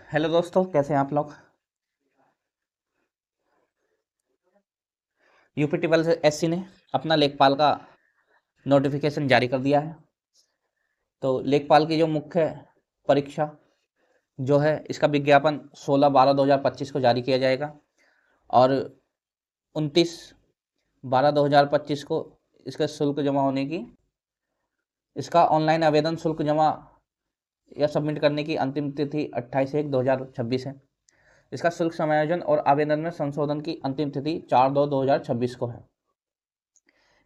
Hello दोस्तों, कैसे हैं आप लोग। यूपी ट्रिपल एससी ने अपना लेखपाल का नोटिफिकेशन जारी कर दिया है। तो लेखपाल की जो मुख्य परीक्षा जो है, इसका विज्ञापन 16/12/2025 को जारी किया जाएगा और 29/12/2025 को इसका शुल्क जमा होने की, इसका ऑनलाइन आवेदन शुल्क जमा या सबमिट करने की अंतिम तिथि 28/1/2026 है। इसका शुल्क समायोजन और आवेदन में संशोधन की अंतिम तिथि 4/2/2026 को है।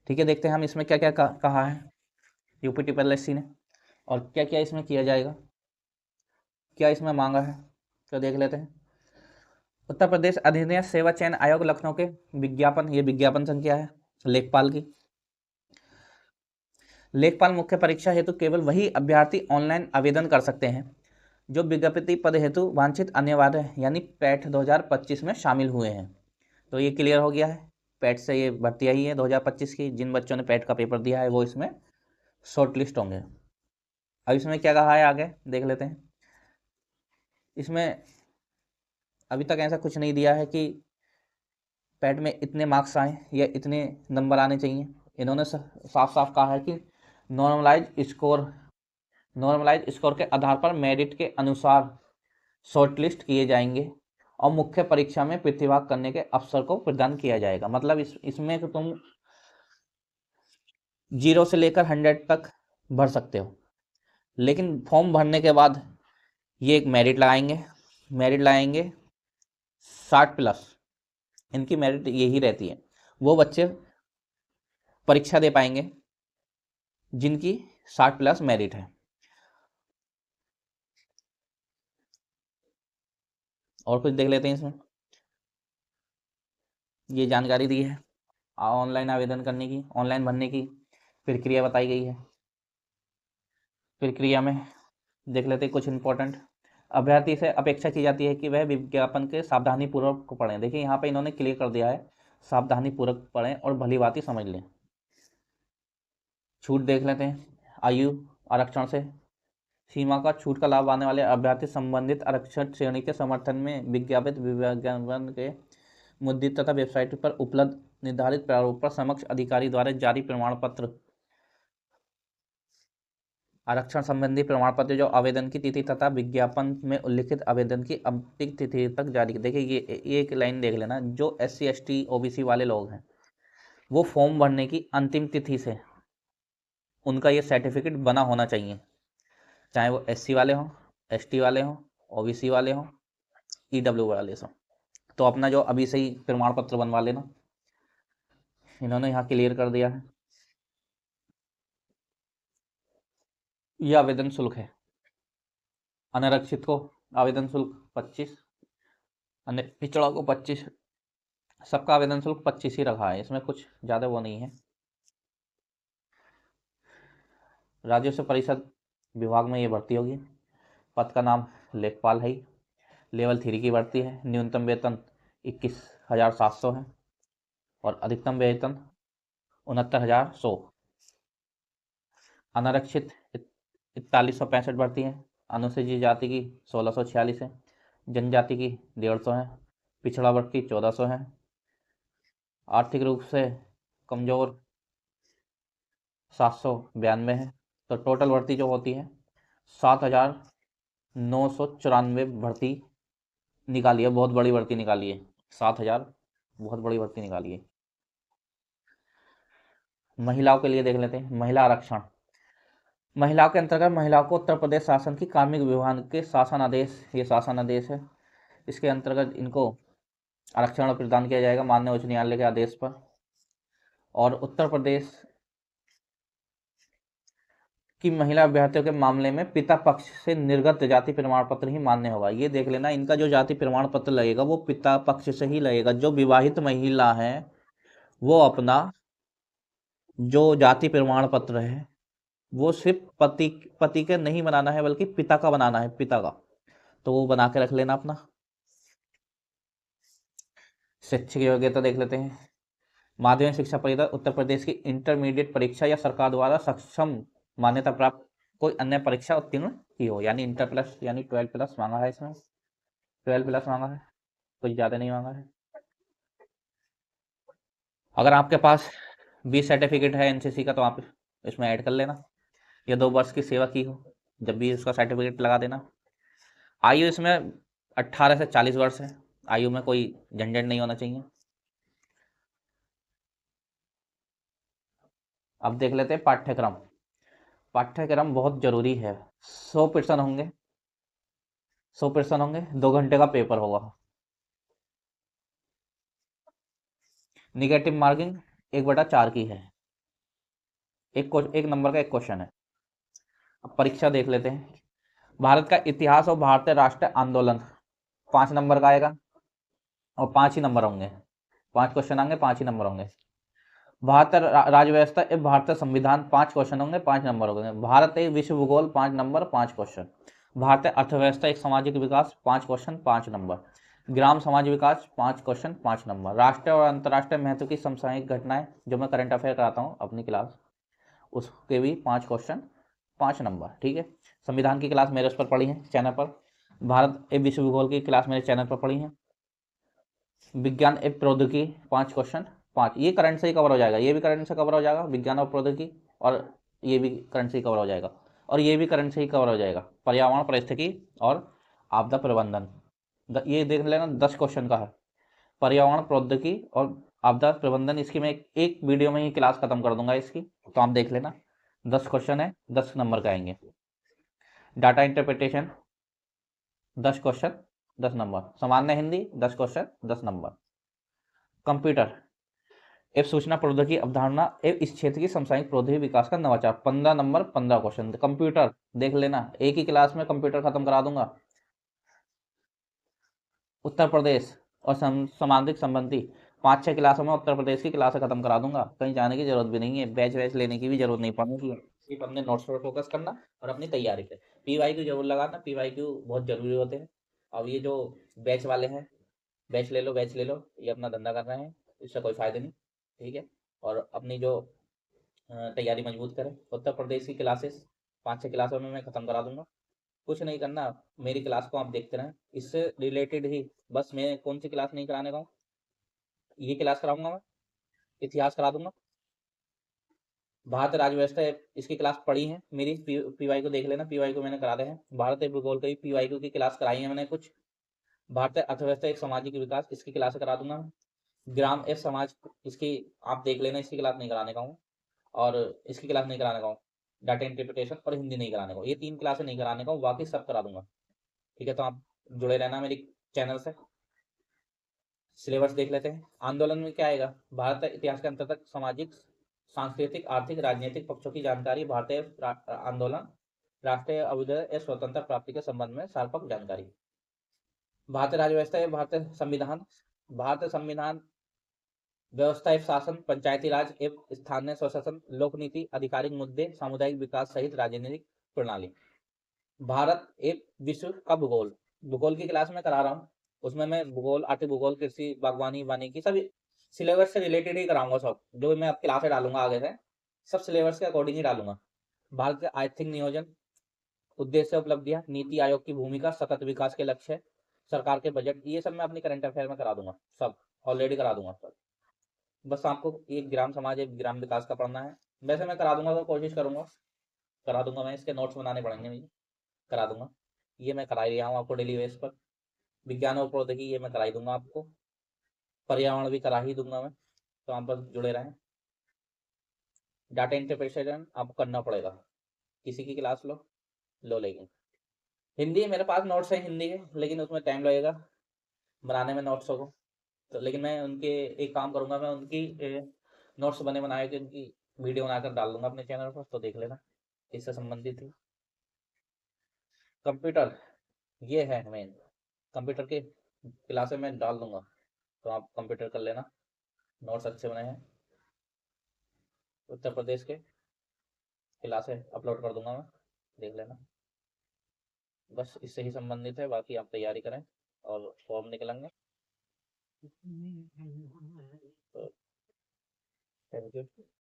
ठीक है, देखते हैं हम इसमें क्या क्या कहा है यूपी ट्रिपल एससी ने और क्या क्या इसमें किया जाएगा, क्या इसमें मांगा है, तो देख लेते हैं। उत्तर प्रदेश अधिनियम सेवा चयन आयोग लखनऊ के विज्ञापन, ये विज्ञापन संख्या है लेखपाल की। लेखपाल मुख्य परीक्षा हेतु केवल वही अभ्यर्थी ऑनलाइन आवेदन कर सकते हैं जो विज्ञप्ति पद हेतु वांछित अनिवार्य यानी पैट 2025 में शामिल हुए हैं। तो ये क्लियर हो गया है, पैट से ये भर्ती आई है 2025 की। जिन बच्चों ने पैट का पेपर दिया है वो इसमें शॉर्ट लिस्ट होंगे। अब इसमें क्या कहा है आगे देख लेते हैं। इसमें अभी तक ऐसा कुछ नहीं दिया है कि पैट में इतने मार्क्स आए या इतने नंबर आने चाहिए। इन्होंने साफ साफ कहा है कि नॉर्मलाइज स्कोर के आधार पर मेरिट के अनुसार शॉर्टलिस्ट किए जाएंगे और मुख्य परीक्षा में प्रतिभाग करने के अवसर को प्रदान किया जाएगा। मतलब इसमें तो तुम 0 से लेकर 100 तक भर सकते हो, लेकिन फॉर्म भरने के बाद ये एक मेरिट लाएंगे 60+। इनकी मेरिट यही रहती है, वो बच्चे परीक्षा दे पाएंगे जिनकी 60+ मेरिट है। और कुछ देख लेते हैं इसमें। ये जानकारी दी है ऑनलाइन आवेदन करने की, ऑनलाइन भरने की प्रक्रिया बताई गई है। प्रक्रिया में देख लेते हैं कुछ इंपॉर्टेंट। अभ्यर्थी से अपेक्षा की जाती है कि वह विज्ञापन के सावधानी पूर्वक पढ़ें। देखिए यहाँ पे इन्होंने क्लियर कर दिया है, सावधानी पूर्वक पढ़ें और भली बात समझ लें। छूट देख लेते हैं। आयु आरक्षण से सीमा का छूट का लाभ पाने वाले अभ्यर्थी संबंधित आरक्षण श्रेणी के समर्थन में विज्ञापित विज्ञापन के मुद्रित तथा वेबसाइट पर उपलब्ध निर्धारित प्रारूप पर समक्ष अधिकारी द्वारा जारी प्रमाण पत्र, आरक्षण संबंधी प्रमाण पत्र जो आवेदन की तिथि तथा विज्ञापन में उल्लिखित आवेदन की अंतिम तिथि तक जारी। देखिए ये एक लाइन देख लेना, जो SC ST OBC वाले लोग हैं वो फॉर्म भरने की अंतिम तिथि से उनका ये सर्टिफिकेट बना होना चाहिए, चाहे वो SC वाले हों, ST वाले हों, OBC वाले हों, EW वाले हों। तो अपना जो अभी से ही प्रमाण पत्र बनवा लेना, इन्होंने यहाँ क्लियर कर दिया है। यह आवेदन शुल्क है। अनारक्षित को आवेदन शुल्क 25, अन्य पिछड़ा को 25, सबका आवेदन शुल्क 25 ही रखा है, इसमें कुछ ज़्यादा वो नहीं है। राजस्व परिषद विभाग में ये भर्ती होगी। पद का नाम लेखपाल है। लेवल 3 की भर्ती है। न्यूनतम वेतन 21,700 है और अधिकतम वेतन 69,100। अनारक्षित 4165 भर्ती है। अनुसूचित जाति की 1646 है। जनजाति की 150 है। पिछड़ा वर्ग की 1400 है। आर्थिक रूप से कमजोर 792 है। तो टोटल भर्ती जो होती है 7,994 भर्ती निकाली है। बहुत बड़ी भर्ती निकाली है 7,000, बहुत बड़ी भर्ती निकाली है। महिलाओं के लिए देख लेते हैं। महिला आरक्षण, महिलाओं के अंतर्गत महिलाओं को उत्तर प्रदेश शासन की कार्मिक विभाग के शासन आदेश, ये शासन आदेश है, इसके अंतर्गत इनको आरक्षण प्रदान किया जाएगा माननीय उच्च न्यायालय के आदेश पर। और उत्तर प्रदेश की महिला अभ्यर्थियों के मामले में पिता पक्ष से निर्गत जाति प्रमाण पत्र ही मान्य होगा। ये देख लेना, इनका जो जाति प्रमाण पत्र लगेगा वो पिता पक्ष से ही लगेगा। जो विवाहित महिला है वो अपना जो जाति प्रमाण पत्र है वो सिर्फ पति के नहीं बनाना है बल्कि पिता का बनाना है, पिता का। तो वो बना के रख लेना अपना। शैक्षिक योग्यता देख लेते हैं। माध्यमिक शिक्षा परिषद उत्तर प्रदेश की इंटरमीडिएट परीक्षा या सरकार द्वारा सक्षम मान्यता प्राप्त कोई अन्य परीक्षा उत्तीर्ण की हो, यानी इंटर प्लस यानी 12+ मांगा है इसमें। 12+ मांगा है, कुछ ज़्यादा नहीं मांगा है। अगर आपके पास 20 सर्टिफिकेट है एनसीसी का तो आप इसमें ऐड कर लेना, या 2 वर्ष की सेवा की हो जब भी उसका सर्टिफिकेट लगा देना। आयु इसमें 18 से 40 वर्ष है, आयु में कोई झंझट नहीं होना चाहिए। अब देख लेते हैं पाठ्यक्रम। पाठ्यक्रम बहुत जरूरी है। 100% होंगे, 100% होंगे, 2 घंटे का पेपर होगा। निगेटिव मार्किंग 1/4 की है, एक नंबर का एक क्वेश्चन है। अब परीक्षा देख लेते हैं। भारत का इतिहास और भारतीय राष्ट्रीय आंदोलन 5 नंबर का आएगा, और 5 ही नंबर होंगे, 5 क्वेश्चन आएंगे, 5 ही नंबर होंगे। भारतीय राज्य व्यवस्था एवं भारतीय संविधान 5 क्वेश्चन होंगे, 5 नंबर होंगे। भारत एक विश्व भूगोल 5 नंबर, 5 क्वेश्चन। भारतीय अर्थव्यवस्था एक सामाजिक विकास 5 क्वेश्चन, 5 नंबर। ग्राम समाज विकास 5 क्वेश्चन, 5 नंबर। राष्ट्रीय और अंतर्राष्ट्रीय महत्व की समसामयिक घटनाएं जो मैं करंट अफेयर कराता हूँ अपनी क्लास, उसके भी 5 क्वेश्चन, 5 नंबर। ठीक है। संविधान की क्लास मेरे उस पर पढ़ी है चैनल पर। भारत एवं विश्व भूगोल की क्लास मेरे चैनल पर पढ़ी है। विज्ञान एवं प्रौद्योगिकी 5 क्वेश्चन, 5। ये करंट से ही कवर हो जाएगा, ये भी करंट से कवर हो जाएगा, विज्ञान और प्रौद्योगिकी, और ये भी करंट से ही कवर हो जाएगा, और ये भी करंट से ही कवर हो जाएगा। पर्यावरण, परिस्थिति और आपदा प्रबंधन, ये देख लेना, 10 क्वेश्चन का है। पर्यावरण, प्रौद्योगिकी और आपदा प्रबंधन, इसकी मैं एक वीडियो में ही क्लास खत्म कर दूंगा इसकी, तो आप देख लेना। 10 क्वेश्चन है, 10 नंबर का आएंगे। Data interpretation 10 question, 10 number. सामान्य हिंदी 10 क्वेश्चन, 10 नंबर। कंप्यूटर एवं सूचना प्रौद्योगिकी अवधारणा एवं इस क्षेत्र की समसामयिक प्रौद्योगिकी विकास का नवाचार 15 नंबर, 15 क्वेश्चन। कंप्यूटर देख लेना, एक ही क्लास में कंप्यूटर खत्म करा दूंगा। उत्तर प्रदेश और सामाजिक संबंधी 5-6 क्लासों में उत्तर प्रदेश की क्लास खत्म करा दूंगा, कहीं जाने की जरूरत भी नहीं है, बैच वैच लेने की भी जरूरत नहीं पड़ेगी। सिर्फ अपने नोट्स पर फोकस करना और अपनी तैयारी पे। पीवाईक्यू जरूर लगाना, पीवाईक्यू बहुत जरूरी होते हैं। अब ये जो बैच वाले हैं, बैच ले लो, बैच ले लो, ये अपना धंधा कर रहे हैं, इससे कोई फायदा नहीं। ठीक है। और अपनी जो तैयारी मजबूत करें। उत्तर प्रदेश की क्लासेस 5-6 क्लासों में मैं ख़त्म करा दूंगा। कुछ नहीं करना, मेरी क्लास को आप देखते रहें, इससे रिलेटेड ही। बस मैं कौन सी क्लास नहीं कराने का हूँ, ये क्लास कराऊंगा मैं, इतिहास करा दूंगा। भारत राज्य व्यवस्था इसकी क्लास पढ़ी है मेरी, पीवाई को देख लेना, पीवाई को मैंने करा दे हैं। भारतीय भूगोल की पीवाई की क्लास कराई है मैंने कुछ। भारतीय अर्थव्यवस्था एक सामाजिक विकास, इसकी क्लास करा दूंगा। ग्राम एवं समाज, इसकी आप देख लेना, इसकी क्लास नहीं कराने का हूँ, और इसकी क्लास नहीं कराने का हूँ। डाटा इंटरप्रिटेशन और हिंदी नहीं कराने को, ये 3 क्लासें नहीं कराने का हूँ, बाकी सब करा दूंगा। ठीक है, तो आप जुड़े रहना मेरी चैनल से। सिलेबस देख लेते हैं। आंदोलन में क्या आएगा, भारत इतिहास के अंतर्गत सामाजिक, सांस्कृतिक, आर्थिक, राजनीतिक पक्षों की जानकारी, भारतीय आंदोलन, राष्ट्रीय अभ्युदय या स्वतंत्र प्राप्ति के संबंध में सार्वभौमिक जानकारी। भारतीय राज्य व्यवस्था या भारतीय संविधान, भारतीय संविधान व्यवस्था एवं शासन, पंचायती राज एवं स्थानीय स्वशासन, लोक नीति, आधिकारिक मुद्दे, सामुदायिक विकास सहित राजनीतिक प्रणाली। भारत एक विश्व का भूगोल, भूगोल की क्लास में करा रहा हूँ, उसमें मैं भूगोल, आर्थिक भूगोल, कृषि, बागवानी, वानिकी, सभी सिलेबस से रिलेटेड ही कराऊंगा। सब जो मैं अब क्लासें डालूंगा आगे से, सब सिलेबस के अकॉर्डिंग ही डालूंगा। भारत के आर्थिक नियोजन, उद्देश्य, उपलब्धियां, नीति आयोग की भूमिका, सतत विकास के लक्ष्य, सरकार के बजट, ये सब मैं अपनी करंट अफेयर में करा दूंगा, सब ऑलरेडी करा दूंगा सब। बस आपको एक ग्राम समाज, एक ग्राम विकास का पढ़ना है। वैसे मैं करा दूंगा, तो कोशिश करूंगा करा दूंगा मैं, इसके नोट्स बनाने पड़ेंगे मुझे, करा दूंगा। ये मैं करा ही रहा हूँ आपको डेली बेस पर। विज्ञान और प्रौद्योगिकी ये मैं करा ही दूंगा आपको। पर्यावरण भी करा ही दूंगा मैं, तो आप बस जुड़े रहें। डाटा इंटरप्रिटेशन आपको करना पड़ेगा, किसी की क्लास लो लो, लेकिन हिंदी मेरे पास नोट्स है हिंदी के, लेकिन उसमें टाइम लगेगा बनाने में नोट्सों को। तो लेकिन मैं उनके एक काम करूंगा, मैं उनकी नोट्स बने बनाए के उनकी वीडियो बनाकर डाल दूंगा अपने चैनल पर, तो देख लेना, इससे संबंधित ही। कंप्यूटर ये है मेन, कंप्यूटर के क्लासें मैं डाल दूंगा, तो आप कंप्यूटर कर लेना, नोट्स अच्छे बने हैं। उत्तर प्रदेश के क्लासें अपलोड कर दूंगा मैं, देख लेना। बस इससे ही संबंधित है, बाकी आप तैयारी करें और फॉर्म निकलेंगे। तो थैंक यू।